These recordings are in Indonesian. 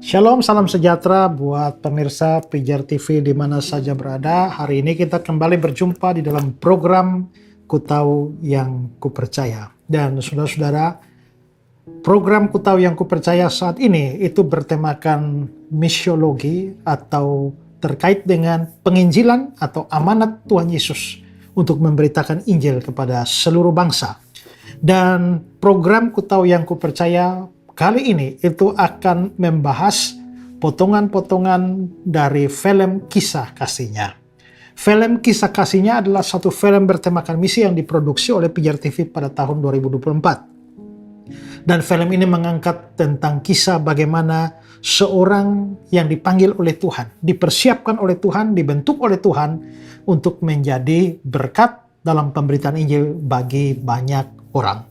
Shalom, salam sejahtera buat pemirsa Pijar TV di mana saja berada. Hari ini kita kembali berjumpa di dalam program Ku Tahu Yang Ku Percaya. Dan saudara-saudara, program Ku Tahu Yang Ku Percaya saat ini itu bertemakan misiologi atau terkait dengan penginjilan atau amanat Tuhan Yesus untuk memberitakan Injil kepada seluruh bangsa. Dan program Ku Tahu Yang Ku Percaya kali ini itu akan membahas potongan-potongan dari film Kisah Kasihnya. Film Kisah Kasihnya adalah satu film bertemakan misi yang diproduksi oleh Pijar TV pada tahun 2024. Dan film ini mengangkat tentang kisah bagaimana seorang yang dipanggil oleh Tuhan, dipersiapkan oleh Tuhan, dibentuk oleh Tuhan untuk menjadi berkat dalam pemberitaan Injil bagi banyak orang.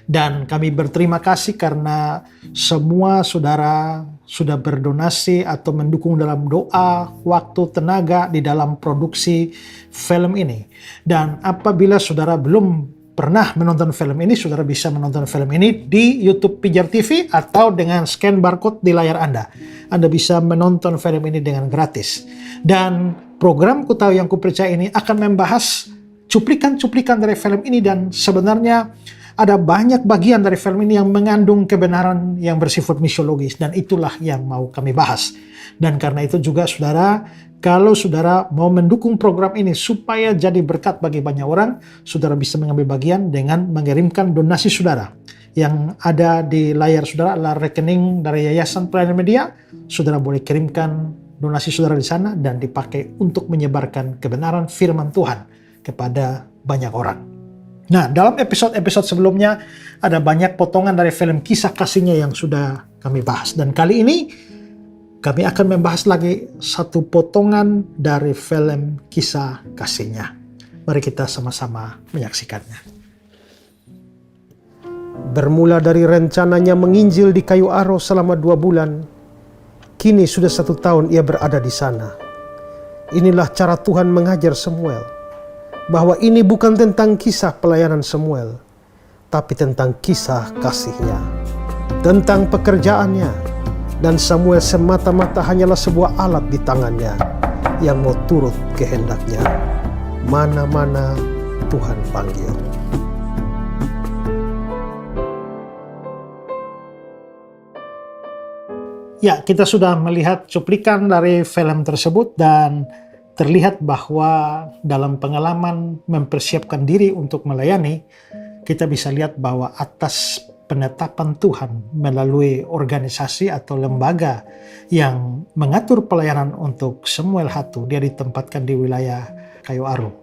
Dan kami berterima kasih karena semua saudara sudah berdonasi atau mendukung dalam doa, waktu, tenaga di dalam produksi film ini. Dan apabila saudara belum pernah menonton film ini, saudara bisa menonton film ini di YouTube Pijar TV atau dengan scan barcode di layar Anda. Anda bisa menonton film ini dengan gratis. Dan program Ku Tahu Yang Ku Percaya ini akan membahas cuplikan-cuplikan dari film ini, dan sebenarnya ada banyak bagian dari film ini yang mengandung kebenaran yang bersifat misiologis, dan itulah yang mau kami bahas. Dan karena itu juga saudara, kalau saudara mau mendukung program ini supaya jadi berkat bagi banyak orang, saudara bisa mengambil bagian dengan mengirimkan donasi saudara. Yang ada di layar saudara adalah rekening dari Yayasan Pelayanan Media. Saudara boleh kirimkan donasi saudara di sana dan dipakai untuk menyebarkan kebenaran firman Tuhan kepada banyak orang. Nah, dalam episode-episode sebelumnya ada banyak potongan dari film Kisah Kasihnya yang sudah kami bahas. Dan kali ini kami akan membahas lagi satu potongan dari film Kisah Kasihnya. Mari kita sama-sama menyaksikannya. Bermula dari rencananya menginjil di kayu aro selama 2 bulan, kini sudah 1 tahun ia berada di sana. Inilah cara Tuhan mengajar Samuel, bahwa ini bukan tentang kisah pelayanan Samuel, tapi tentang kisah kasihnya, tentang pekerjaannya, dan Samuel semata-mata hanyalah sebuah alat di tangannya yang mau turut kehendaknya, mana-mana Tuhan panggil. Ya, kita sudah melihat cuplikan dari film tersebut dan terlihat bahwa dalam pengalaman mempersiapkan diri untuk melayani, kita bisa lihat bahwa atas penetapan Tuhan melalui organisasi atau lembaga yang mengatur pelayanan untuk Samuel Hatu, dia ditempatkan di wilayah Kayu Aro.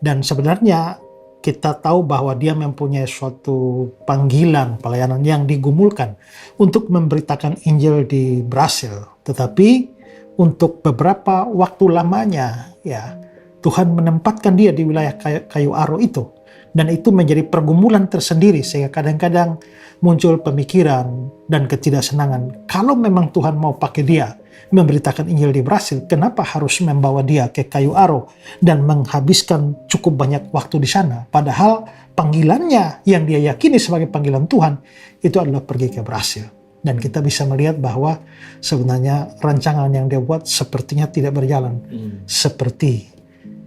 Dan sebenarnya kita tahu bahwa dia mempunyai suatu panggilan pelayanan yang digumulkan untuk memberitakan Injil di Brasil. Tetapi untuk beberapa waktu lamanya, ya, Tuhan menempatkan dia di wilayah Kayu Aro itu. Dan itu menjadi pergumulan tersendiri, sehingga kadang-kadang muncul pemikiran dan ketidaksenangan. Kalau memang Tuhan mau pakai dia memberitakan Injil di Brasil, kenapa harus membawa dia ke Kayu Aro dan menghabiskan cukup banyak waktu di sana? Padahal panggilannya yang dia yakini sebagai panggilan Tuhan itu adalah pergi ke Brasil. Dan kita bisa melihat bahwa sebenarnya rancangan yang dia buat sepertinya tidak berjalan seperti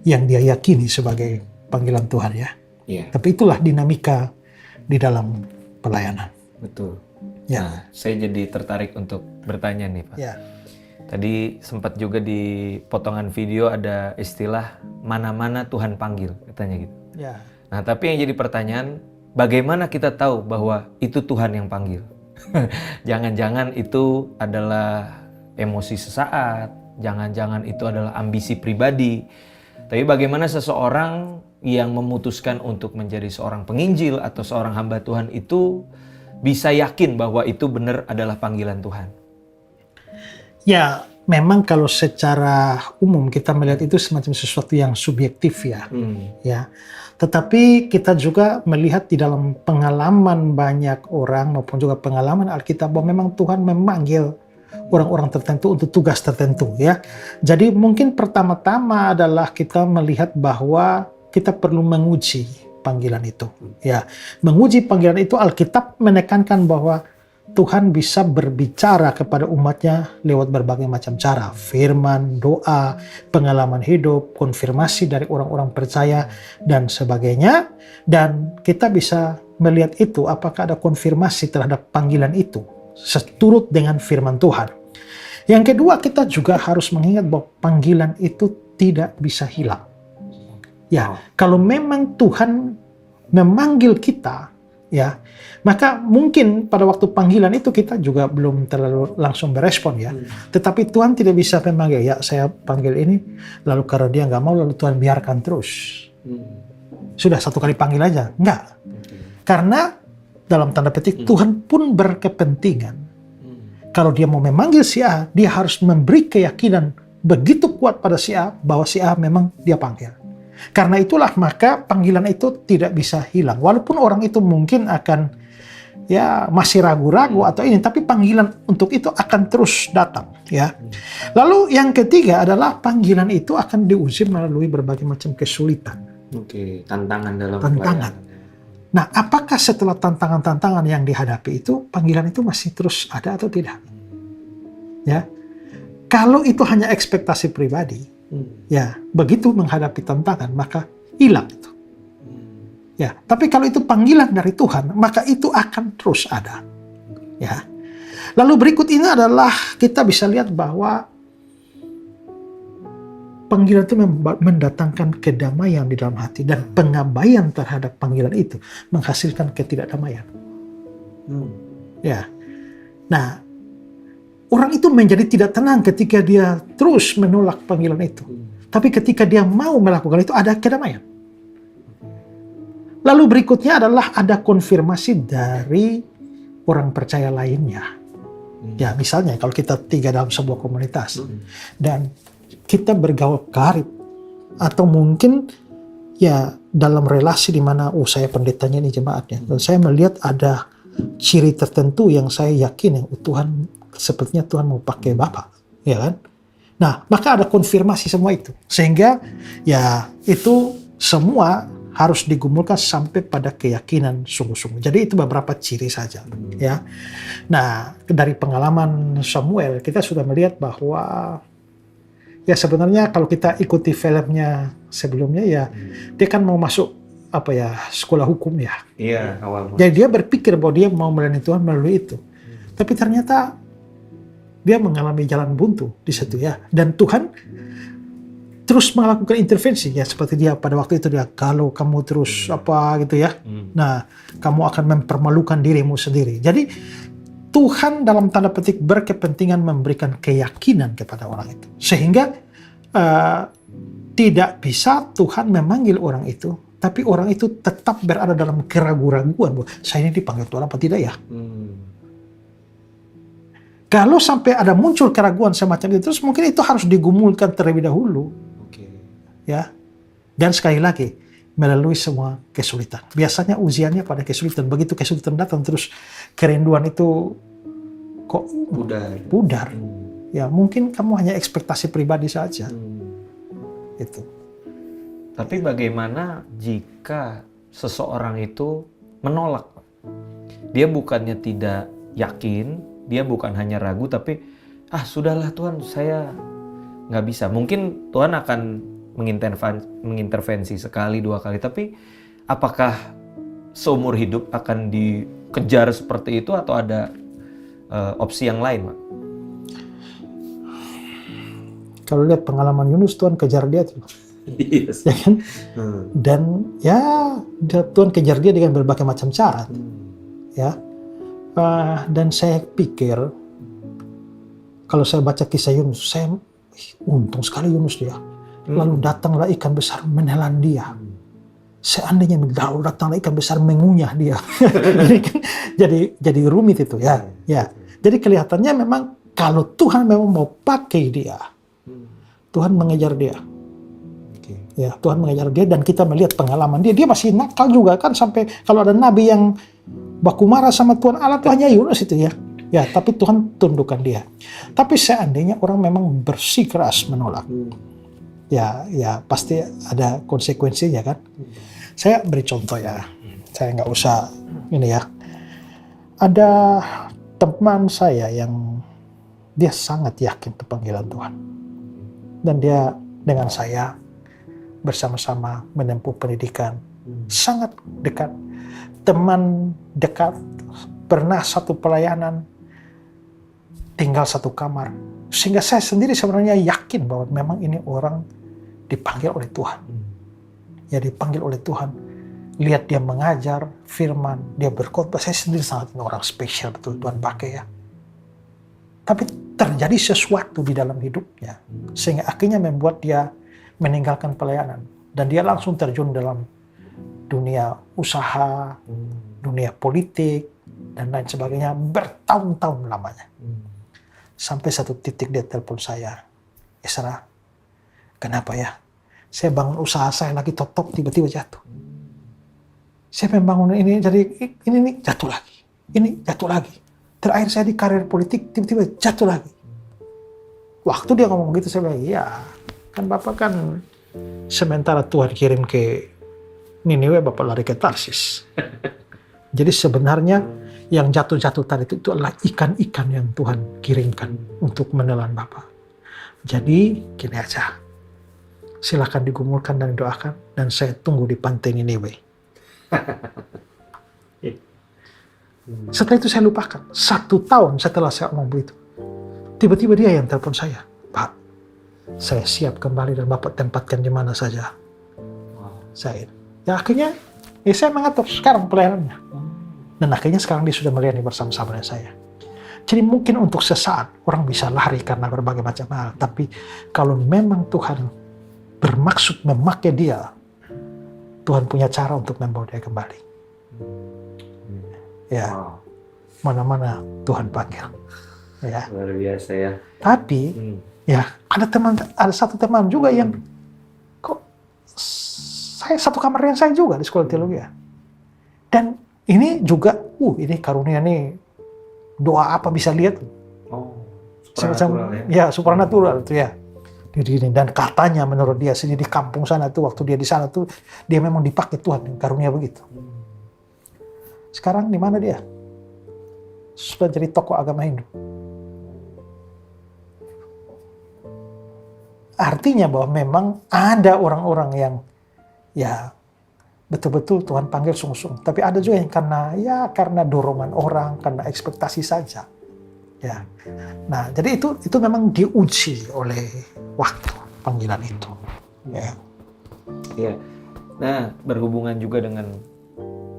yang dia yakini sebagai panggilan Tuhan, ya. Yeah. Tapi itulah dinamika di dalam pelayanan. Betul. Ya. Nah, saya jadi tertarik untuk bertanya nih, Pak. Ya. Tadi sempat juga di potongan video ada istilah mana-mana Tuhan panggil, katanya gitu. Ya. Nah, tapi yang jadi pertanyaan, bagaimana kita tahu bahwa itu Tuhan yang panggil? Jangan-jangan itu adalah emosi sesaat, jangan-jangan itu adalah ambisi pribadi. Tapi bagaimana seseorang yang memutuskan untuk menjadi seorang penginjil atau seorang hamba Tuhan itu bisa yakin bahwa itu benar adalah panggilan Tuhan? Ya, memang kalau secara umum kita melihat itu semacam sesuatu yang subjektif, ya. Ya. Tetapi kita juga melihat di dalam pengalaman banyak orang maupun juga pengalaman Alkitab bahwa memang Tuhan memanggil orang-orang tertentu untuk tugas tertentu, ya. Jadi mungkin pertama-tama adalah kita melihat bahwa kita perlu menguji panggilan itu, ya. Menguji panggilan itu, Alkitab menekankan bahwa Tuhan bisa berbicara kepada umatnya lewat berbagai macam cara. Firman, doa, pengalaman hidup, konfirmasi dari orang-orang percaya, dan sebagainya. Dan kita bisa melihat itu, apakah ada konfirmasi terhadap panggilan itu, seturut dengan firman Tuhan. Yang kedua, kita juga harus mengingat bahwa panggilan itu tidak bisa hilang. Ya, kalau memang Tuhan memanggil kita, ya, maka mungkin pada waktu panggilan itu kita juga belum terlalu langsung berespon, ya. Tetapi Tuhan tidak bisa memanggil, ya saya panggil ini, lalu karena dia nggak mau, lalu Tuhan biarkan terus. Sudah satu kali panggil aja, enggak. Karena dalam tanda petik Tuhan pun berkepentingan. Kalau dia mau memanggil si A, dia harus memberi keyakinan begitu kuat pada si A bahwa si A memang dia panggil. Karena itulah maka panggilan itu tidak bisa hilang. Walaupun orang itu mungkin akan ya masih ragu-ragu atau ini, tapi panggilan untuk itu akan terus datang, ya. Lalu yang ketiga adalah panggilan itu akan diuji melalui berbagai macam kesulitan. Oke, tantangan dalam Tantangan. Nah, apakah setelah tantangan-tantangan yang dihadapi itu panggilan itu masih terus ada atau tidak? Ya. Kalau itu hanya ekspektasi pribadi, ya, begitu menghadapi tantangan maka hilang itu. Ya, tapi kalau itu panggilan dari Tuhan, maka itu akan terus ada. Ya. Lalu berikut ini adalah kita bisa lihat bahwa panggilan itu mendatangkan kedamaian di dalam hati, dan pengabaian terhadap panggilan itu menghasilkan ketidakdamaian. Ya. Nah, orang itu menjadi tidak tenang ketika dia terus menolak panggilan itu. Tapi ketika dia mau melakukan itu, ada kedamaian. Lalu berikutnya adalah ada konfirmasi dari orang percaya lainnya. Ya, misalnya kalau kita tiga dalam sebuah komunitas dan kita bergaul karib, atau mungkin ya dalam relasi di mana saya pendetanya ini jemaatnya, dan saya melihat ada ciri tertentu yang saya yakin yang Tuhan sepertinya Tuhan mau pakai Bapak, ya kan? Nah, maka ada konfirmasi semua itu. Sehingga ya itu semua harus digumulkan sampai pada keyakinan sungguh-sungguh. Jadi itu beberapa ciri saja, ya. Nah, dari pengalaman Samuel kita sudah melihat bahwa ya sebenarnya kalau kita ikuti filmnya sebelumnya, ya dia kan mau masuk apa ya, sekolah hukum, ya. Iya, awal. Jadi dia berpikir bahwa dia mau melayani Tuhan melalui itu. Tapi ternyata dia mengalami jalan buntu di situ, ya. Dan Tuhan terus melakukan intervensi, ya, seperti dia pada waktu itu, dia kalau kamu terus apa gitu, ya. Nah, kamu akan mempermalukan dirimu sendiri. Jadi Tuhan dalam tanda petik berkepentingan memberikan keyakinan kepada orang itu. Sehingga tidak bisa Tuhan memanggil orang itu, tapi orang itu tetap berada dalam keraguan-raguan bahwa saya ini dipanggil Tuhan apa tidak, ya. Kalau sampai ada muncul keraguan semacam itu, terus mungkin itu harus digumulkan terlebih dahulu. Ya. Dan sekali lagi, melalui semua kesulitan. Biasanya ujiannya pada kesulitan. Begitu kesulitan datang, terus kerinduan itu kok pudar. Ya, mungkin kamu hanya ekspektasi pribadi saja. Itu. Tapi bagaimana jika seseorang itu menolak? Dia bukannya tidak yakin, dia bukan hanya ragu, tapi sudahlah Tuhan, saya nggak bisa. Mungkin Tuhan akan mengintervensi sekali, dua kali, tapi apakah seumur hidup akan dikejar seperti itu atau ada opsi yang lain, Pak? Kalau lihat pengalaman Yunus, Tuhan kejar dia tuh. Yes. Ya kan? Dan ya Tuhan kejar dia dengan berbagai macam cara. Ya. Dan saya pikir kalau saya baca kisah Yunus, saya untung sekali Yunus dia. Lalu datanglah ikan besar menelan dia. Seandainya lalu datanglah ikan besar mengunyah dia. jadi rumit itu, ya. Ya. Jadi kelihatannya memang kalau Tuhan memang mau pakai dia, Tuhan mengejar dia. Ya, Tuhan mengejar dia, dan kita melihat pengalaman dia. Dia masih nakal juga kan, sampai kalau ada nabi yang baku marah sama Tuhan Allah, itu hanya Yunus itu, ya. Ya, tapi Tuhan tundukkan dia. Tapi seandainya orang memang bersikeras menolak, ya pasti ada konsekuensinya kan. Saya beri contoh, ya. Saya nggak usah ini, ya. Ada teman saya yang dia sangat yakin ke panggilan Tuhan. Dan dia dengan saya bersama-sama menempuh pendidikan. Sangat dekat. Teman dekat, pernah satu pelayanan, tinggal satu kamar. Sehingga saya sendiri sebenarnya yakin bahwa memang ini orang dipanggil oleh Tuhan. Ya, dipanggil oleh Tuhan. Lihat dia mengajar firman, dia berkhotbah. Saya sendiri sangat ini orang spesial, betul Tuhan pakai ya. Tapi terjadi sesuatu di dalam hidupnya, sehingga akhirnya membuat dia meninggalkan pelayanan. Dan dia langsung terjun dalam dunia usaha, dunia politik, dan lain sebagainya, bertahun-tahun lamanya. Sampai satu titik dia telepon saya, Esra, kenapa ya? Saya bangun usaha saya lagi top, tiba-tiba jatuh. Saya membangun ini, jadi ini jatuh lagi. Ini jatuh lagi. Terakhir saya di karir politik, tiba-tiba jatuh lagi. Waktu dia ngomong gitu, saya bilang, iya, kan Bapak kan sementara Tuhan kirim ke Niniwe, Bapak lari ke Tarsis. Jadi sebenarnya yang jatuh-jatuh tadi itu adalah ikan-ikan yang Tuhan kirimkan untuk menelan Bapak. Jadi gini aja, silakan digumulkan dan doakan, dan saya tunggu di pantai Niniwe. Setelah itu saya lupakan. 1 tahun setelah saya ngomong begitu, tiba-tiba dia yang telepon saya, Pak, saya siap kembali dan Bapak tempatkan di mana saja. Saya, ya akhirnya saya mengatur sekarang pelayanannya. Dan akhirnya sekarang dia sudah melayani bersama-sama dengan saya. Jadi mungkin untuk sesaat orang bisa lari karena berbagai macam hal. Tapi kalau memang Tuhan bermaksud memakai dia, Tuhan punya cara untuk membawa dia kembali. Ya, mana-mana Tuhan panggil. Ya. Luar biasa ya. Tapi, ya ada satu teman juga yang kok saya satu kamar dengan saya juga di sekolah teologi. Dan ini juga, ini karunia nih, doa apa bisa lihat? Supernatural ya. Ya, supernatural itu ya. Dan katanya menurut dia sendiri di kampung sana tuh, waktu dia di sana tuh, dia memang dipakai Tuhan, karunia begitu. Sekarang di mana dia? Sudah jadi tokoh agama Hindu. Artinya bahwa memang ada orang-orang yang ya betul-betul Tuhan panggil sungguh-sungguh. Tapi ada juga yang karena dorongan orang, karena ekspektasi saja. Ya. Nah, jadi itu memang diuji oleh waktu panggilan itu. Ya. Iya. Nah, berhubungan juga dengan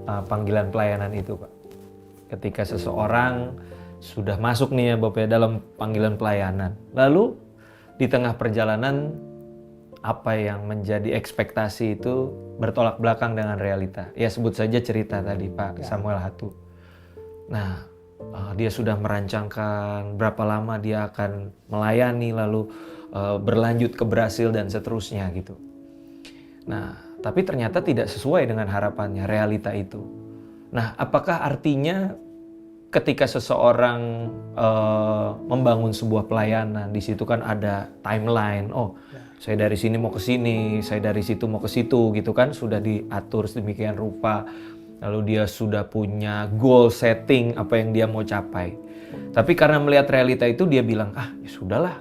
panggilan pelayanan itu, Pak. Ketika seseorang sudah masuk nih ya Bapak ya, dalam panggilan pelayanan, lalu di tengah perjalanan apa yang menjadi ekspektasi itu bertolak belakang dengan realita. Ya sebut saja cerita tadi Pak Samuel Hatu. Nah, dia sudah merancangkan berapa lama dia akan melayani, lalu berlanjut ke Brasil dan seterusnya gitu. Nah, tapi ternyata tidak sesuai dengan harapannya, realita itu. Nah, apakah artinya ketika seseorang membangun sebuah pelayanan, di situ kan ada timeline. Saya dari sini mau ke sini, saya dari situ mau ke situ gitu kan, sudah diatur sedemikian rupa. Lalu dia sudah punya goal setting apa yang dia mau capai. Tapi karena melihat realita itu dia bilang, ya sudahlah.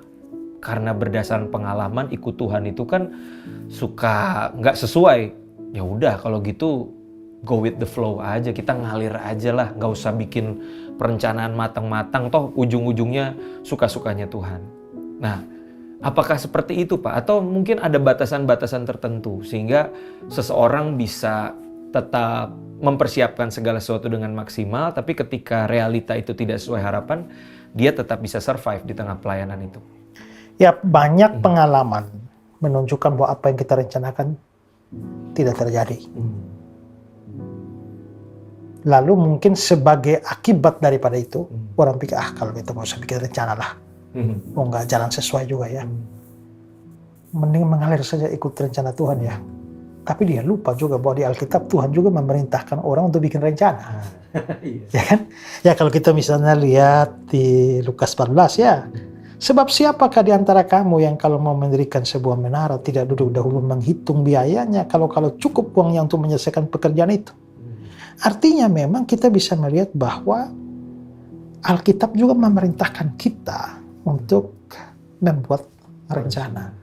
Karena berdasarkan pengalaman ikut Tuhan itu kan suka nggak sesuai. Ya udah kalau gitu go with the flow aja, kita ngalir aja lah, nggak usah bikin perencanaan matang-matang, toh ujung-ujungnya suka-sukanya Tuhan. Nah, apakah seperti itu Pak? Atau mungkin ada batasan-batasan tertentu sehingga seseorang bisa tetap mempersiapkan segala sesuatu dengan maksimal, tapi ketika realita itu tidak sesuai harapan, dia tetap bisa survive di tengah pelayanan itu? Ya, banyak pengalaman menunjukkan bahwa apa yang kita rencanakan tidak terjadi. Lalu mungkin sebagai akibat daripada itu, orang pikir, kalau kita mau usah bikin rencana lah. Nggak jalan sesuai juga ya. Mending mengalir saja ikut rencana Tuhan ya. Tapi dia lupa juga bahwa di Alkitab Tuhan juga memerintahkan orang untuk bikin rencana. Ya kan? Ya kalau kita misalnya lihat di Lukas 14 ya. Sebab siapakah di antara kamu yang kalau mau mendirikan sebuah menara tidak duduk dahulu menghitung biayanya kalau cukup uangnya untuk menyelesaikan pekerjaan itu. Artinya memang kita bisa melihat bahwa Alkitab juga memerintahkan kita untuk membuat rencana.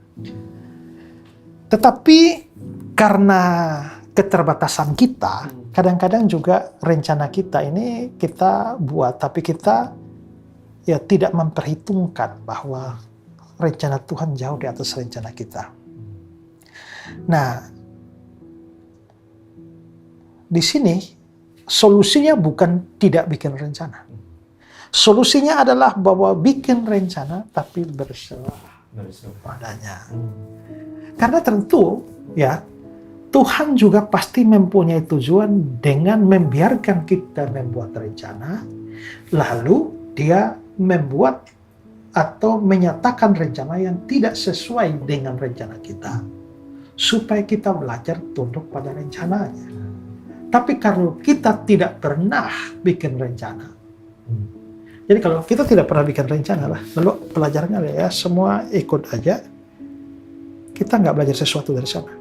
Tetapi karena keterbatasan kita, kadang-kadang juga rencana kita ini kita buat, tapi kita ya tidak memperhitungkan bahwa rencana Tuhan jauh di atas rencana kita. Nah, di sini solusinya bukan tidak bikin rencana. Solusinya adalah bahwa bikin rencana tapi berserah padanya. Karena tentu ya Tuhan juga pasti mempunyai tujuan dengan membiarkan kita membuat rencana, lalu Dia membuat atau menyatakan rencana yang tidak sesuai dengan rencana kita, supaya kita belajar tunduk pada rencananya. Tapi kalau kita tidak pernah bikin rencana, jadi kalau kita tidak pernah bikin rencana lah, lalu pelajarannya ya semua ikut aja, kita nggak belajar sesuatu dari sana.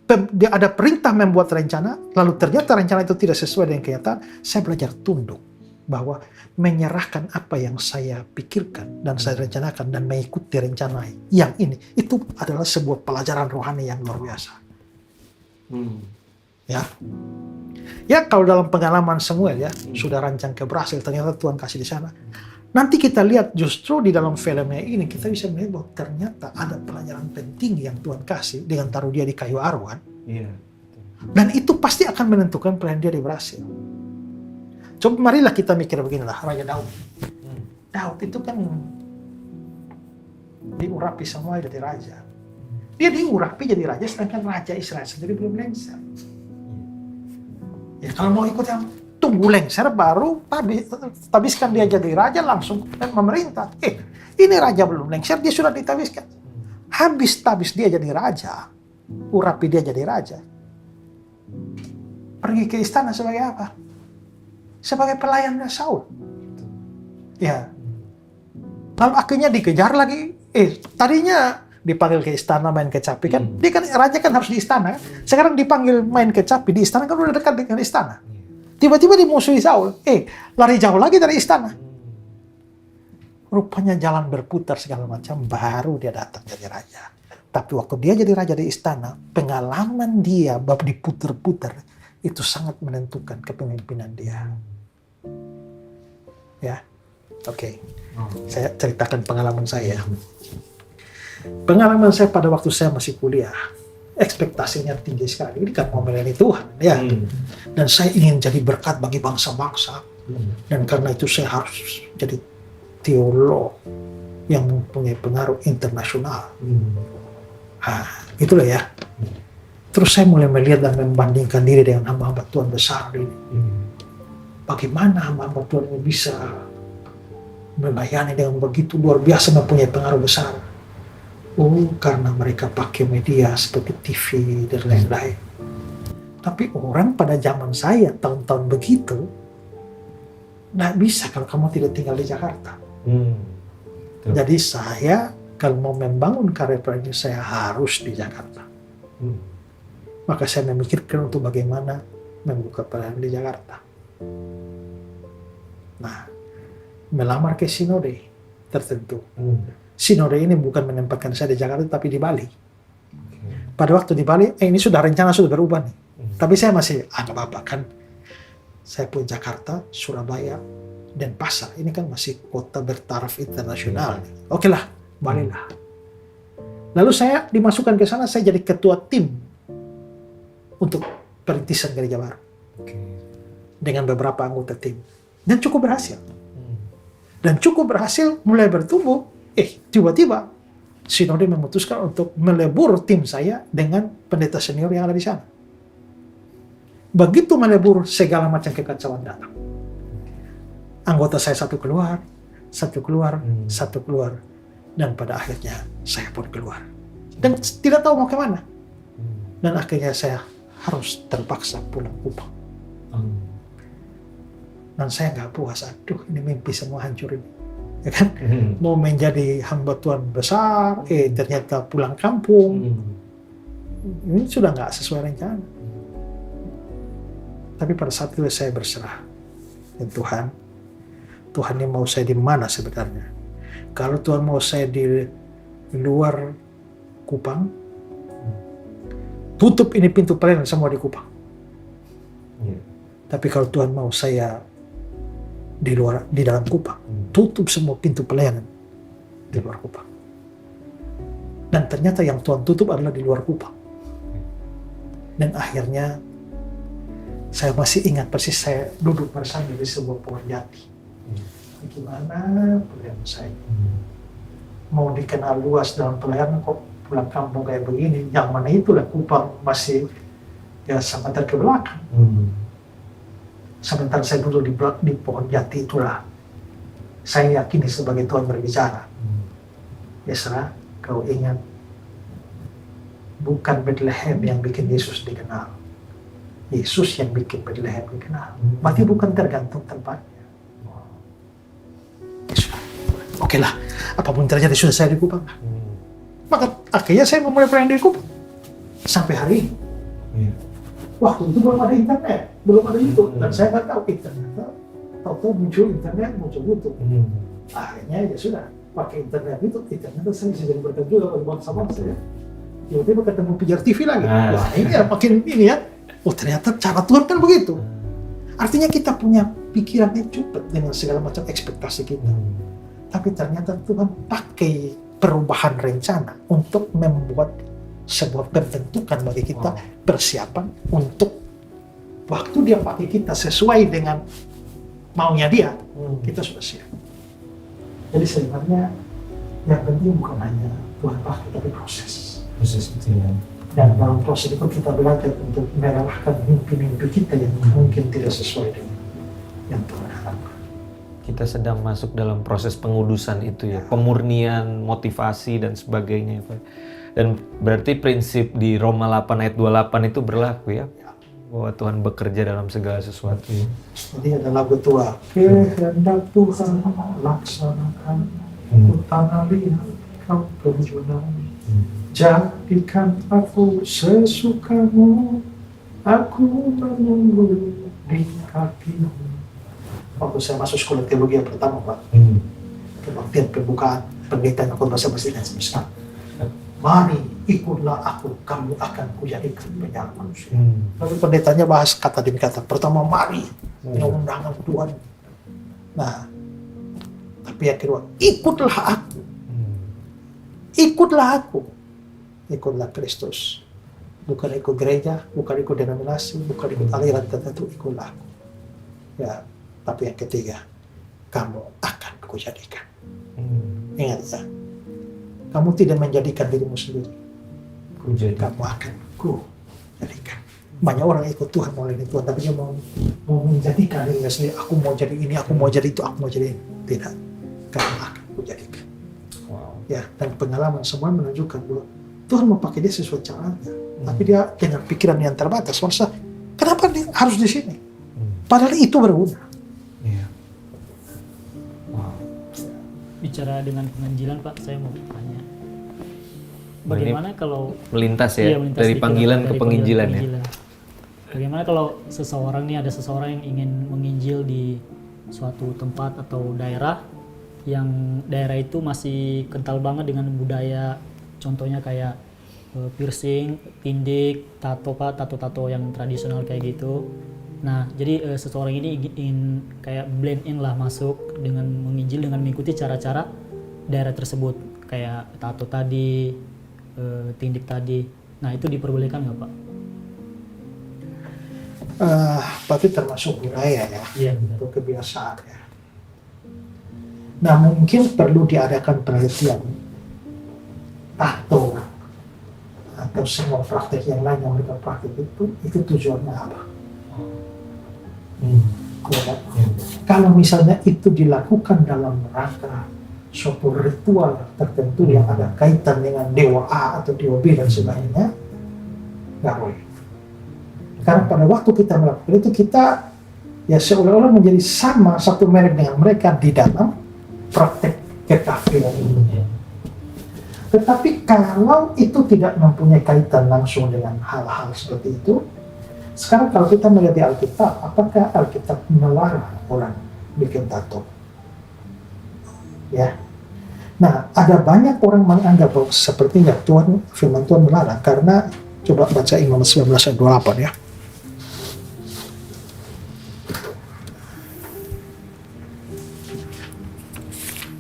Dia ada perintah membuat rencana, lalu ternyata rencana itu tidak sesuai dengan kenyataan, saya belajar tunduk bahwa menyerahkan apa yang saya pikirkan dan saya rencanakan dan mengikuti rencana yang ini, itu adalah sebuah pelajaran rohani yang luar biasa. Ya kalau dalam pengalaman Samuel ya, sudah rancang berhasil, ternyata Tuhan kasih di sana. Nanti kita lihat justru di dalam filmnya ini kita bisa melihat bahwa ternyata ada pelajaran penting yang Tuhan kasih dengan taruh dia di kayu aru kan. Dan itu pasti akan menentukan pelayan dia berhasil. Coba marilah kita mikir beginilah, Raja Daud. Daud itu kan diurapi semua jadi raja. Dia diurapi jadi raja, sedangkan Raja Israel sendiri belum lengser. Ya kalau mau ikut yang tunggu lengser baru tabiskan dia jadi raja langsung dan memerintah. Ini raja belum lengser, dia sudah ditabiskan. Habis tabis dia jadi raja, urapi dia jadi raja. Pergi ke istana sebagai apa? Sebagai pelayannya Saul. Ya. Lalu akhirnya dikejar lagi. Tadinya dipanggil ke istana main kecapi kan. Dia kan raja kan harus di istana kan. Sekarang dipanggil main kecapi di istana kan udah dekat dengan istana. Tiba-tiba dimusuhi Saul. Lari jauh lagi dari istana. Rupanya jalan berputar segala macam, baru dia datang jadi raja. Tapi waktu dia jadi raja di istana, pengalaman dia bab diputar-putar itu sangat menentukan kepemimpinan dia. Ya, oke. Saya ceritakan pengalaman saya. Pengalaman saya pada waktu saya masih kuliah, ekspektasinya tinggi sekali. Ini kan mau melayani Tuhan, ya. Dan saya ingin jadi berkat bagi bangsa-bangsa. Dan karena itu saya harus jadi teolog yang mempunyai pengaruh internasional. Itulah ya. Terus saya mulai melihat dan membandingkan diri dengan hamba-hamba Tuhan besar ini. Bagaimana hamba-hamba Tuhan ini bisa melayani dengan begitu luar biasa, mempunyai pengaruh besar. Karena mereka pakai media seperti TV dan lain-lain. Tapi orang pada zaman saya, tahun-tahun begitu, nggak bisa kalau kamu tidak tinggal di Jakarta. Jadi saya, kalau mau membangun karir pelayanan, saya harus di Jakarta. Maka saya memikirkan untuk bagaimana membuka pelayanan di Jakarta. Nah, melamar ke sinode tertentu. Sinode ini bukan menempatkan saya di Jakarta, tapi di Bali. Pada waktu di Bali, ini sudah rencana sudah berubah nih. Tapi saya masih, nggak apa-apa kan. Saya pun Jakarta, Surabaya, dan Pasar. Ini kan masih kota bertaraf internasional. Oke lah, Bali lah. Lalu saya dimasukkan ke sana, saya jadi ketua tim untuk perintisan gereja baru. Dengan beberapa anggota tim. Dan cukup berhasil. Dan cukup berhasil, mulai bertumbuh. Tiba-tiba sinode memutuskan untuk melebur tim saya dengan pendeta senior yang ada di sana. Begitu melebur, segala macam kekacauan datang. Anggota saya satu keluar, satu keluar, dan pada akhirnya saya pun keluar. Dan tidak tahu mau kemana. Dan akhirnya saya harus terpaksa pulang Kupang. Dan saya nggak puas, aduh ini mimpi semua hancur ini. Ya kan? Mau menjadi hamba Tuhan besar, ternyata pulang kampung. Ini sudah nggak sesuai rencana. Tapi pada saat itu saya berserah. Dan Tuhan yang mau saya di mana sebenarnya? Kalau Tuhan mau saya di luar Kupang, tutup ini pintu pelayanan semua di Kupang. Tapi kalau Tuhan mau saya di dalam Kupang, tutup semua pintu pelayanan di luar Kupang. Dan ternyata yang Tuhan tutup adalah di luar Kupang. Dan akhirnya saya masih ingat persis saya duduk bersama di sebuah pohon jati. Gimana pelayanan saya? Mau dikenal luas dalam pelayanan kok pulang kampung kayak begini? Yang mana itulah Kupang masih ya sebentar ke belakang. Sebentar saya duduk di pohon jati itulah saya yakini sebagai Tuhan berbicara. Yesra, kau ingat bukan Bethlehem yang bikin Yesus dikenal. Yesus yang bikin Bethlehem dikenal. Berarti bukan tergantung tempatnya. Ya sudah, oke lah. Apapun terjadi sudah saya di Kupang. Maka akhirnya saya memulai pelayanan di Kupang. Sampai hari ini. Waktu itu belum ada internet, belum ada YouTube. Dan saya nggak tahu internet. Tahu-tahu muncul internet, muncul YouTube. Akhirnya ya sudah, pakai internet itu. Internet saya bisa jadi berkat juga bagi bangsa-bangsa ya. Tiba-tiba ketemu Pijar TV lagi. Wah ini ya makin ini ya. Oh ternyata cara Tuhan kan begitu. Artinya kita punya pikiran yang cepat dengan segala macam ekspektasi kita. Tapi ternyata Tuhan pakai perubahan rencana untuk membuat sebuah pembentukan bagi kita, persiapan untuk waktu dia pakai kita sesuai dengan maunya dia, kita sudah siap. Jadi sebenarnya yang penting bukan hanya Tuhan pakai, tapi proses itu ya. Dan dalam proses itu kita belajar untuk merelakan mimpi-mimpi kita yang mungkin tidak sesuai dengan yang Tuhan harapkan. Kita sedang masuk dalam proses pengudusan itu ya, pemurnian, motivasi dan sebagainya. Dan berarti prinsip di Roma 8 ayat 28 itu berlaku ya, bahwa Tuhan bekerja dalam segala sesuatu. Jadi ada lagu tua, kehendak Tuhan laksanakan, ku tanah liat kau perjuangan. Jadikan aku sesukamu, aku menunggu di kakimu. Waktu saya masuk sekolah teologi yang pertama, Pak, kebaktian pembukaan pendeta khotbah bahasa dan semesta. Mari ikutlah aku, kamu akan kujadikan penjara manusia. Lalu pendetanya bahas kata demi kata. Pertama, mari, undangan Tuhan. Nah, tapi yang kedua, ikutlah aku. Ikutlah aku. Ikutlah Kristus. Bukan ikut gereja, bukan ikut denominasi, bukan ikut aliran tertentu, ikutlah aku. Ya, tapi yang ketiga, kamu akan kujadikan. Ingat ya, kamu tidak menjadikan dirimu sendiri. Kamu akan kujadikan. Banyak orang ikut Tuhan mulai Tuhan, tapi dia mau menjadikan dirinya sendiri. Aku mau jadi ini, aku mau jadi itu, aku mau jadi ini. Tidak, kamu akan kujadikan. Ya, dan pengalaman semua menunjukkan bahwa Tuhan mau pakai dia sesuai caranya, tapi dia dengan pikiran yang terbatas. Maksudnya, kenapa dia harus di sini? Padahal itu berguna. Bicara dengan penginjilan, Pak, saya mau tanya. Bagaimana kalau melintas ya, melintas dari panggilan ke penginjilan ya? Bagaimana kalau ada seseorang yang ingin menginjil di suatu tempat atau daerah yang daerah itu masih kental banget dengan budaya, contohnya kayak piercing, tindik, tato yang tradisional kayak gitu. Nah, jadi seseorang ini ingin kayak blend in lah, masuk dengan menginjil dengan mengikuti cara-cara daerah tersebut, kayak tato tadi, tindik tadi. Nah, itu diperbolehkan nggak, Pak? Berarti termasuk budaya ya, Iya, untuk kebiasaan ya. Nah, mungkin perlu diadakan penelitian atau semua praktek yang lain yang mereka praktek itu tujuannya apa? Kalau misalnya itu dilakukan dalam rangka suatu ritual tertentu yang ada kaitan dengan dewa A atau dewa B dan sebagainya, nggak boleh. Karena pada waktu kita melakukan itu, kita ya seolah-olah menjadi sama satu merek dengan mereka di dalam praktek kekafiran ini. Tetapi kalau itu tidak mempunyai kaitan langsung dengan hal-hal seperti itu, Sekarang kalau kita melihat di Alkitab, apakah Alkitab melarang orang bikin tato? Ya. Nah, ada banyak orang menganggap bahwa sepertinya firman Tuhan melarang, karena coba baca Imamat 19 ayat 28 ya.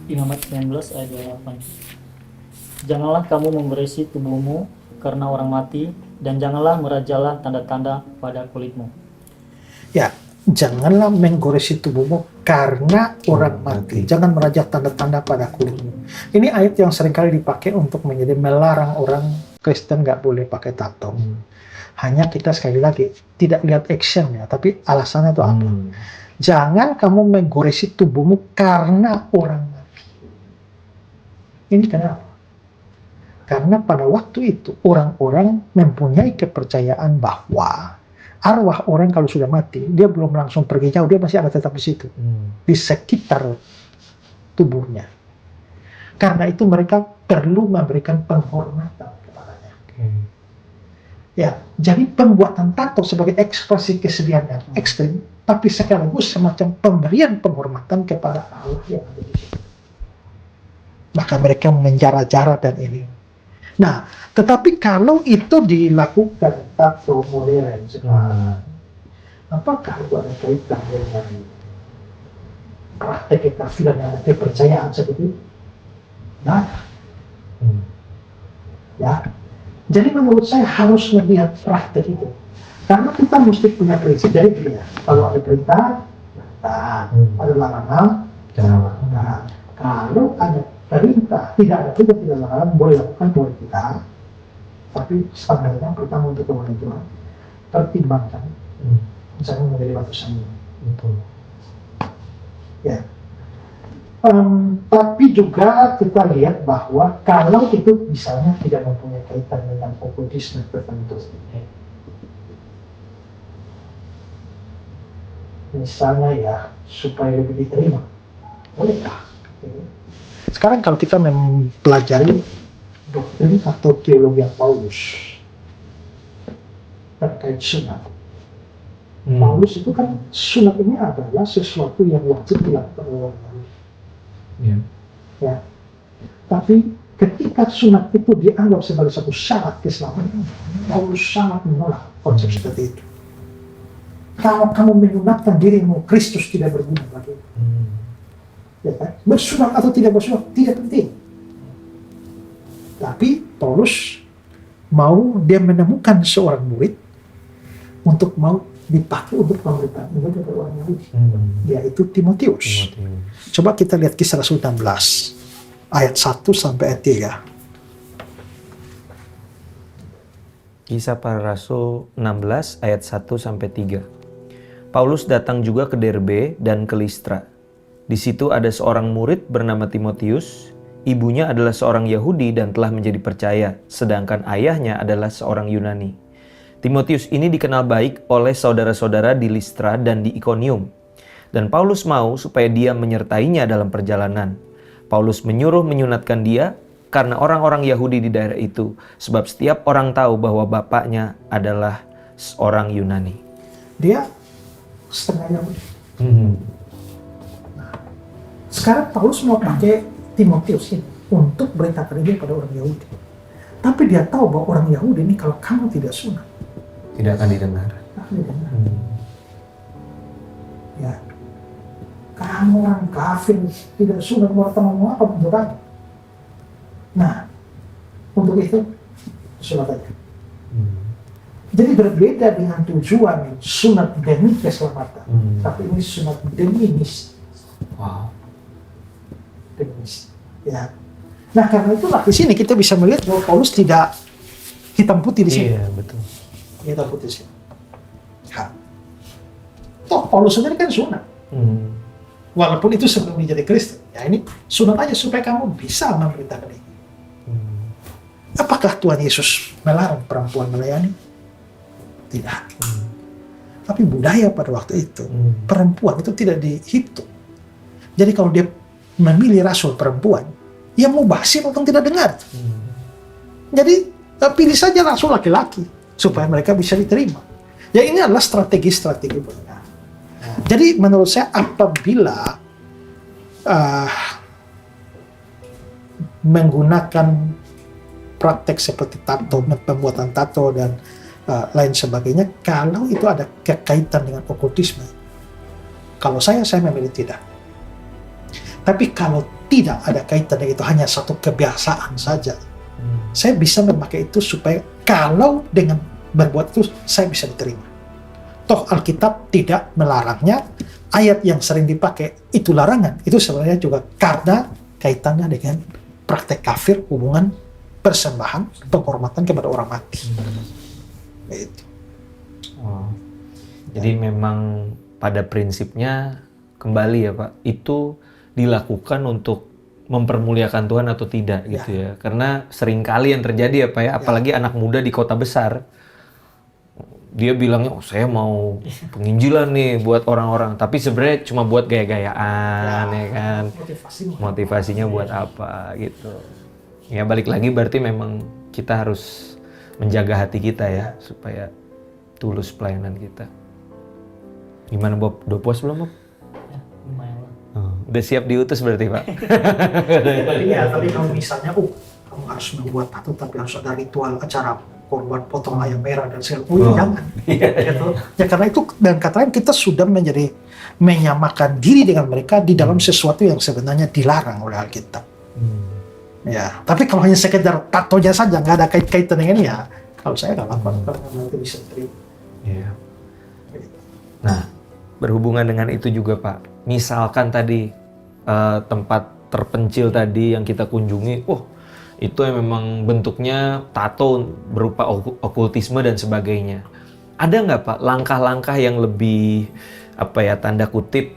Imamat 19 ayat 28. Janganlah kamu memberisi tubuhmu karena orang mati, dan janganlah merajalah tanda-tanda pada kulitmu. Ya, janganlah menggoresi tubuhmu karena orang mati. Jangan merajak tanda-tanda pada kulitmu. Ini ayat yang seringkali dipakai untuk menjadi melarang orang Kristen nggak boleh pakai tato. Hanya kita sekali lagi tidak lihat actionnya, tapi alasannya itu apa? Jangan kamu menggoresi tubuhmu karena orang mati. Ini kenapa? Karena pada waktu itu orang-orang mempunyai kepercayaan bahwa arwah orang kalau sudah mati, dia belum langsung pergi jauh, dia masih ada tetap di situ, di sekitar tubuhnya. Karena itu mereka perlu memberikan penghormatan kepadanya. Ya, jadi pembuatan tato sebagai ekspresi kesedihan yang ekstrim, tapi sekaligus semacam pemberian penghormatan kepada Allah yang ada di situ. Maka mereka menjara-jara dan ini. Nah, tetapi kalau itu dilakukan tato modern sekarang, apakah itu ada kaitan dengan praktek kekafiran dan kepercayaan seperti itu? Nah, ya. Jadi menurut saya harus melihat praktek itu. Karena kita mesti punya prinsip dari dia. Kalau ada perintah, ada larangan, jangan lakukan. Kalau ada perintah, tidak ada perintah, tidak larangan, boleh lakukan, boleh tidak. Tapi standarnya pertama untuk kemudian Tuhan, pertimbangkan. Misalnya menjadi batu sandungan. Betul. Ya. Tapi juga kita lihat bahwa kalau itu misalnya tidak mempunyai kaitan dengan okkultisme tertentu, misalnya ya supaya lebih diterima, bolehkah? Sekarang kalau kita mempelajari doktrin atau teologi yang Paulus terkait sunat, Paulus itu kan sunat ini adalah sesuatu yang wajib dilakukan oleh orang. Ya. Tapi ketika sunat itu dianggap sebagai satu syarat keselamatan, Paulus sangat menolak konsep seperti itu. Kalau kamu menyunatkan dirimu, Kristus tidak berguna bagimu. Ya kan? Bersunat atau tidak bersunat tidak penting. Tapi Paulus mau dia menemukan seorang murid untuk mau dipakai untuk pemerintahan ibadah orang Yahudi, yaitu Timotius. Coba kita lihat Kisah Rasul 16 ayat 1 sampai ayat 3. Kisah Para Rasul 16 ayat 1 sampai 3. Paulus datang juga ke Derbe dan ke Listra. Di situ ada seorang murid bernama Timotius. Ibunya adalah seorang Yahudi dan telah menjadi percaya, sedangkan ayahnya adalah seorang Yunani. Timotius ini dikenal baik oleh saudara-saudara di Listra dan di Ikonium. Dan Paulus mau supaya dia menyertainya dalam perjalanan. Paulus menyuruh menyunatkan dia karena orang-orang Yahudi di daerah itu, sebab setiap orang tahu bahwa bapaknya adalah seorang Yunani. Dia setengah Yahudi. Nah, sekarang Paulus mau pakai Timotius ini untuk beritakan dia pada orang Yahudi. Tapi dia tahu bahwa orang Yahudi ini kalau kamu tidak sunat, Tidak akan didengar. Ya, kamu orang kafir tidak sunat, mau apa untuk kamu? Nah, untuk itu sunat aja. Jadi berbeda dengan tujuan sunat demi keselamatan, tapi ini sunat demi misi. Wow. Demi misi. Ya. Nah, karena itulah di sini kita bisa melihat bahwa Paulus tidak hitam putih di sini. Iya, betul. Hitam putih di sini. Ya. Toh Paulus sendiri kan sunat. Walaupun itu sebelum menjadi Kristen. Ya ini sunat aja supaya kamu bisa memberitakan ini. Apakah Tuhan Yesus melarang perempuan melayani? Tidak. Tapi budaya pada waktu itu, perempuan itu tidak dihitung. Jadi kalau dia memilih rasul perempuan, ya mau basi atau tidak dengar. Jadi pilih saja rasul laki-laki supaya mereka bisa diterima. Ya ini adalah strategi-strategi mereka. Jadi menurut saya apabila menggunakan praktek seperti tato, pembuatan tato dan lain sebagainya, kalau itu ada kekaitan dengan okultisme, kalau saya memilih tidak. Tapi kalau tidak ada kaitannya, itu hanya satu kebiasaan saja, saya bisa memakai itu supaya kalau dengan berbuat itu saya bisa diterima. Toh Alkitab tidak melarangnya, ayat yang sering dipakai itu larangan, itu sebenarnya juga karena kaitannya dengan praktek kafir, hubungan persembahan, penghormatan kepada orang mati. Gitu. Oh. Jadi memang pada prinsipnya kembali ya Pak, itu dilakukan untuk mempermuliakan Tuhan atau tidak gitu ya. Karena seringkali yang terjadi ya Pak ya, apalagi anak muda di kota besar, dia bilangnya, oh saya mau penginjilan nih buat orang-orang, tapi sebenarnya cuma buat gaya-gayaan ya kan. Motivasinya buat apa gitu. Ya balik lagi berarti memang kita harus menjaga hati kita ya, supaya tulus pelayanan kita. Gimana Bob? Udah puas belum Bob? Ya, lumayan lah. Udah siap diutus berarti Pak? Iya, tapi kalau misalnya, kamu harus membuat tato tapi harus ada ritual acara korban potong ayam merah dan segala, jangan. Gitu. Ya karena itu, dan kata lain kita sudah menjadi menyamakan diri dengan mereka di dalam sesuatu yang sebenarnya dilarang oleh Alkitab. Ya, tapi kalau hanya sekedar tatonya saja, nggak ada kait-kaitan dengan ya, kalau saya nggak lakukan, karena nanti bisa terima. Iya. Nah, berhubungan dengan itu juga Pak, misalkan tadi tempat terpencil tadi yang kita kunjungi, itu yang memang bentuknya tato berupa okultisme dan sebagainya. Ada nggak Pak langkah-langkah yang lebih tanda kutip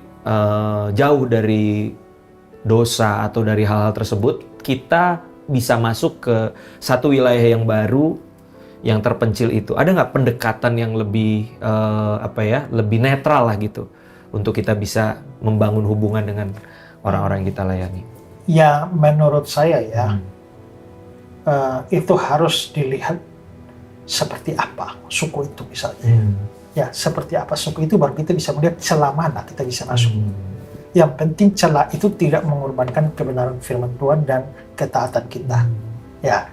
jauh dari dosa atau dari hal-hal tersebut, kita bisa masuk ke satu wilayah yang baru yang terpencil itu? Ada nggak pendekatan yang lebih lebih netral lah gitu untuk kita bisa membangun hubungan dengan orang-orang yang kita layani? Ya menurut saya ya, itu harus dilihat seperti apa suku itu misalnya. Ya seperti apa suku itu, baru kita bisa melihat celah mana kita bisa masuk. Yang penting celah itu tidak mengorbankan kebenaran firman Tuhan dan ketaatan kita. Ya,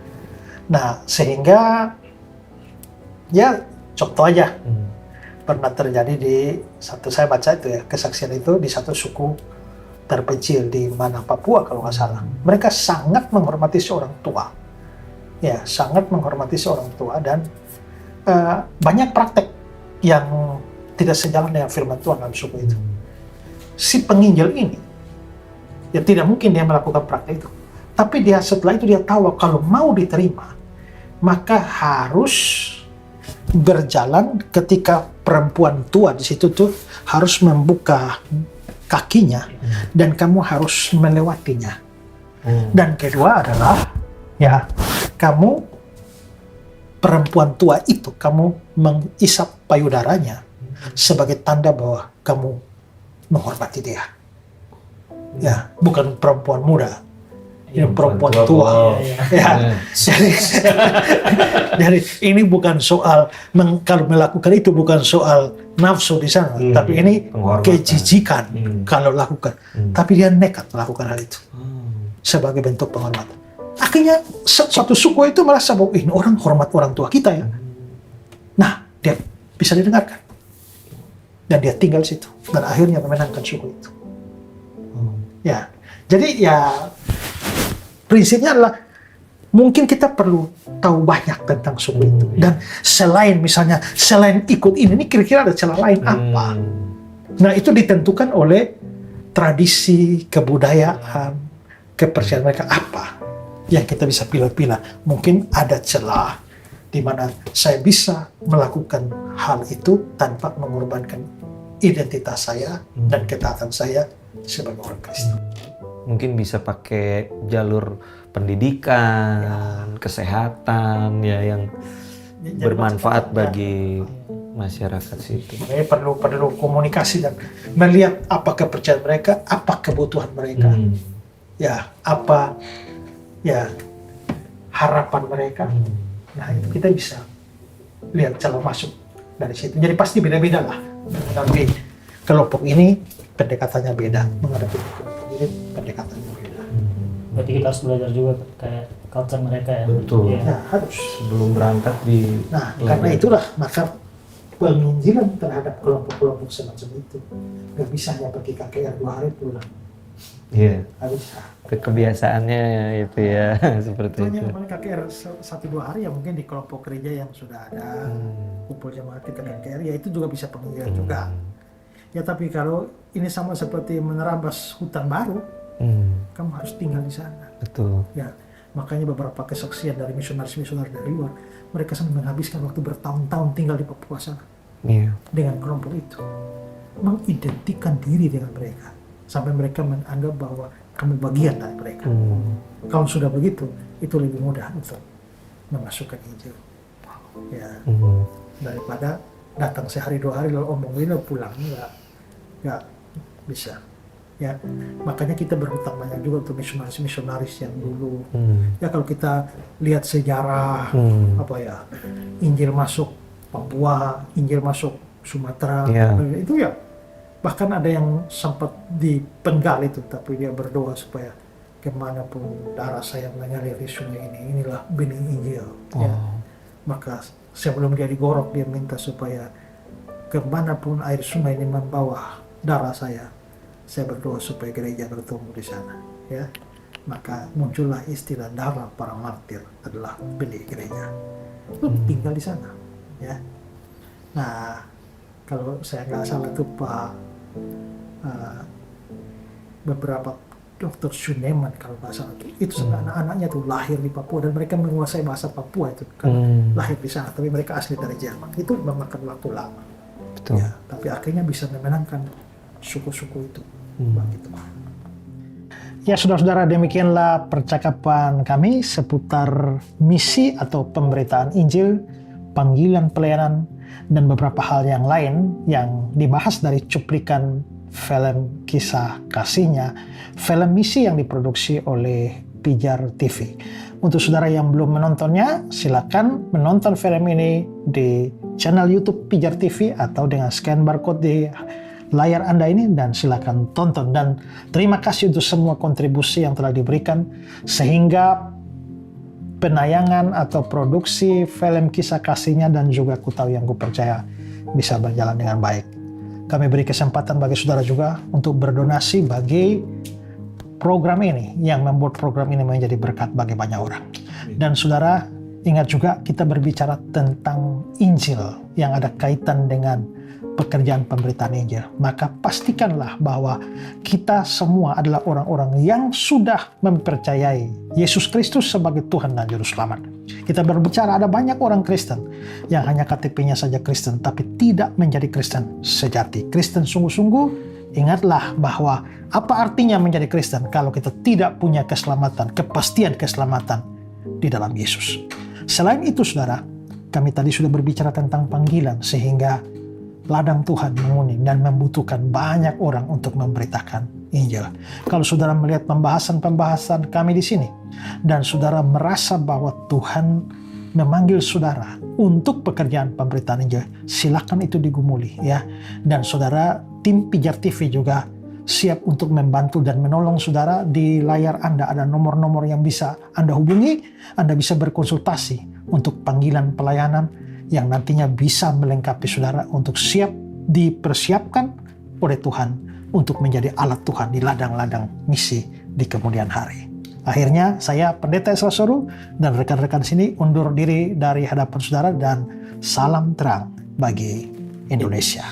nah sehingga ya contoh aja pernah terjadi saya baca itu ya, kesaksian itu di satu suku terpencil di mana Papua kalau nggak salah. Mereka sangat menghormati seorang tua. Ya, sangat menghormati seorang tua dan banyak praktek yang tidak sejalan dengan firman Tuhan dalam suku itu. Si penginjil ini, ya tidak mungkin dia melakukan praktek itu. Tapi dia setelah itu dia tahu kalau mau diterima, maka harus berjalan ketika perempuan tua di situ tuh harus membuka kakinya dan kamu harus melewatinya. Dan kedua adalah ya kamu perempuan tua itu kamu mengisap payudaranya sebagai tanda bahwa kamu menghormati dia. Ya, bukan perempuan muda. Ini perempuan tua. Ya. Jadi ini bukan soal kalau melakukan itu bukan soal nafsu di sana, tapi ini kejijikan kalau lakukan. Tapi dia nekat melakukan hal itu sebagai bentuk penghormatan. Akhirnya satu suku itu merasa bahwa ini orang hormat orang tua kita ya. Nah, dia bisa didengarkan. Dan dia tinggal di situ dan akhirnya memenangkan suku itu. Ya. Jadi ya prinsipnya adalah mungkin kita perlu tahu banyak tentang suku itu. Dan selain ikut ini kira-kira ada celah lain apa? Nah, itu ditentukan oleh tradisi, kebudayaan, kepercayaan mereka apa yang kita bisa pilih-pilih. Mungkin ada celah di mana saya bisa melakukan hal itu tanpa mengorbankan identitas saya dan ketaatan saya sebagai orang Kristen. Mungkin bisa pakai jalur pendidikan, kesehatan ya yang bermanfaat bagi masyarakat situ. Makanya perlu komunikasi dan melihat apa kepercayaan mereka, apa kebutuhan mereka, ya apa ya harapan mereka. Nah itu kita bisa lihat celah masuk dari situ. Jadi pasti beda-beda lah menghadapi kelompok ini, pendekatannya beda, menghadapi kelompok ini pendekatannya beda. Berarti kita harus belajar juga kayak culture mereka ya. Betul. Iya. Nah, harus. Sebelum berangkat di Nah, karena itulah maka penginjilan terhadap kelompok-kelompok semacam itu nggak bisa hanya pergi KKR 2 hari pulang. Iya. Nggak bisa. Kebiasaannya itu ya seperti Hanya itu. kemarin KKR 1-2 hari ya mungkin di kelompok gereja yang sudah ada kumpul jemaat kita KKR ya itu juga bisa penginjilan juga. Ya tapi kalau ini sama seperti menerabas hutan baru, kamu harus tinggal di sana. Betul. Ya, makanya beberapa kesaksian dari misionaris-misionaris dari luar, mereka sampai menghabiskan waktu bertahun-tahun tinggal di Papua sana Iya. dengan kelompok itu, mengidentikan diri dengan mereka, sampai mereka menganggap bahwa kamu bagian dari mereka. Kalau sudah begitu, itu lebih mudah untuk memasukkan Injil. Ya, daripada datang sehari 2 hari lalu omongin lalu pulang, nggak bisa. Ya, makanya kita berhutang banyak juga untuk misionaris-misionaris yang dulu. Ya kalau kita lihat sejarah apa ya, Injil masuk Papua, Injil masuk Sumatera, itu ya bahkan ada yang sempat dipenggal itu, tapi dia berdoa supaya kemanapun darah saya mengalir di sungai ini, inilah benih Injil. Ya. Maka sebelum dia digorok, dia minta supaya kemanapun air sungai ini membawa darah saya berdoa supaya gereja bertumbuh di sana. Ya, maka muncullah istilah darah para martir adalah benih gereja. Tinggal di sana. Ya, nah kalau saya nggak salah itu Pak beberapa dokter Suneman kalau nggak salah itu anak-anaknya tuh lahir di Papua dan mereka menguasai bahasa Papua itu kan lahir di sana, tapi mereka asli dari Jerman. Itu memakan waktu lama. Betul. Ya, tapi akhirnya bisa memenangkan suku-suku itu. Begitu. Ya saudara-saudara, demikianlah percakapan kami seputar misi atau pemberitaan Injil, panggilan pelayanan, dan beberapa hal yang lain yang dibahas dari cuplikan film kisah kasihnya, film misi yang diproduksi oleh Pijar TV. Untuk saudara yang belum menontonnya, silakan menonton film ini di channel YouTube Pijar TV atau dengan scan barcode di layar Anda ini dan silakan tonton. Dan terima kasih untuk semua kontribusi yang telah diberikan sehingga penayangan atau produksi film kisah kasihnya dan juga Ku Tahu Yang Ku Percaya bisa berjalan dengan baik. Kami beri kesempatan bagi saudara juga untuk berdonasi bagi program ini yang membuat program ini menjadi berkat bagi banyak orang. Dan saudara, ingat juga kita berbicara tentang Injil yang ada kaitan dengan pekerjaan pemberitaan Injil. Maka pastikanlah bahwa kita semua adalah orang-orang yang sudah mempercayai Yesus Kristus sebagai Tuhan dan Juru Selamat. Kita berbicara ada banyak orang Kristen yang hanya KTP-nya saja Kristen, tapi tidak menjadi Kristen sejati. Kristen sungguh-sungguh, ingatlah bahwa apa artinya menjadi Kristen kalau kita tidak punya keselamatan, kepastian keselamatan di dalam Yesus. Selain itu saudara, kami tadi sudah berbicara tentang panggilan sehingga ladang Tuhan menguning dan membutuhkan banyak orang untuk memberitakan Injil. Kalau saudara melihat pembahasan-pembahasan kami di sini dan saudara merasa bahwa Tuhan memanggil saudara untuk pekerjaan pemberitaan Injil, silakan itu digumuli ya. Dan saudara, tim Pijar TV juga siap untuk membantu dan menolong saudara. Di layar Anda ada nomor-nomor yang bisa Anda hubungi. Anda bisa berkonsultasi untuk panggilan pelayanan yang nantinya bisa melengkapi saudara untuk siap dipersiapkan oleh Tuhan untuk menjadi alat Tuhan di ladang-ladang misi di kemudian hari. Akhirnya saya Pendeta Esra Soru dan rekan-rekan sini undur diri dari hadapan saudara dan salam terang bagi Indonesia.